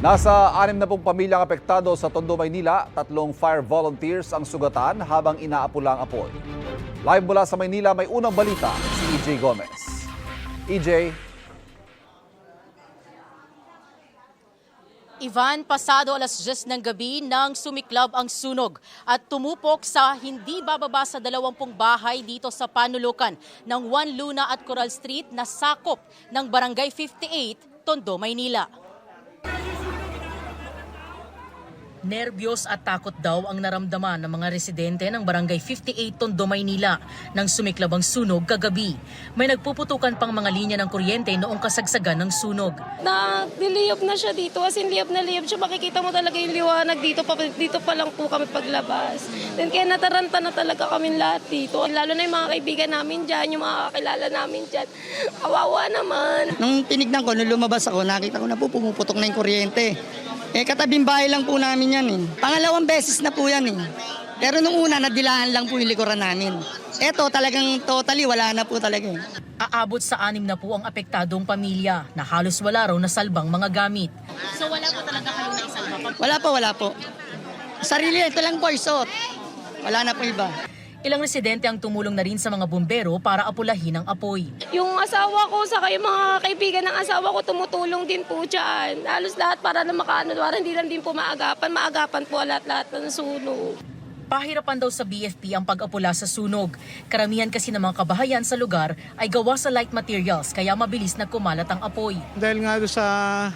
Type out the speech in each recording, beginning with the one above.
Nasa 60 pamilyang apektado sa Tondo, Maynila, 3 fire volunteers ang sugatan habang inaapula ang apoy. Live mula sa Maynila, may unang balita si EJ Gomez. EJ. Ivan, pasado alas 10 ng gabi nang sumiklab ang sunog at tumupok sa hindi bababa sa 20 bahay dito sa panulukan ng Juan Luna at Coral Street na sakop ng Barangay 58, Tondo, Maynila. Nerbiyos at takot daw ang naramdaman ng mga residente ng Barangay 58, Tondo, Maynila nang sumiklab ang sunog kagabi. May nagpuputukan pang mga linya ng kuryente noong kasagsagan ng sunog. Niliyab na siya dito, as in liyab na liyab siya. Makikita mo talaga yung liwanag dito pa lang po kami paglabas. Then kaya nataranta na talaga kami lahat dito. Lalo na yung mga kaibigan namin dyan, yung mga kakilala namin dyan. Kawawa naman. Nung tinignan ko, nung lumabas ako, nakita ko na po pumuputok na yung kuryente. Katabing bahay lang po namin yan . Pangalawang beses na po yan . Pero nung una, nadilaan lang po yung likuran namin. Eto, talagang totally, wala na po talaga . Aabot sa 6 na po ang apektadong pamilya na halos wala raw nasalbang mga gamit. So wala po talaga kayo na isalba? Wala po. Sarili, ito lang po, isot. Wala na po iba. Ilang residente ang tumulong na rin sa mga bumbero para apulahin ang apoy. Yung asawa ko, saka yung mga kaibigan ng asawa ko, tumutulong din po dyan. Halos lahat para na makaano, para hindi lang din po maagapan po lahat ng sunog. Pahirapan daw sa BFP ang pag-apula sa sunog. Karamihan kasi ng mga kabahayan sa lugar ay gawa sa light materials kaya mabilis na kumalat ang apoy. Dahil nga doon sa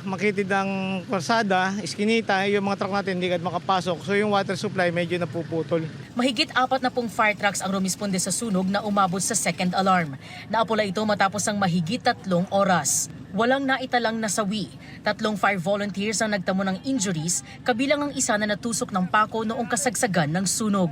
makitid ng kalsada, iskinita, yung mga truck natin hindi agad makapasok. So yung water supply medyo napuputol. Mahigit 40 fire trucks ang rumisponde sa sunog na umabot sa second alarm. Naapula ito matapos ang mahigit 3 oras. Walang naitalang nasawi. 3 fire volunteers ang nagtamo ng injuries, kabilang ang isa na natusok ng pako noong kasagsagan ng sunog.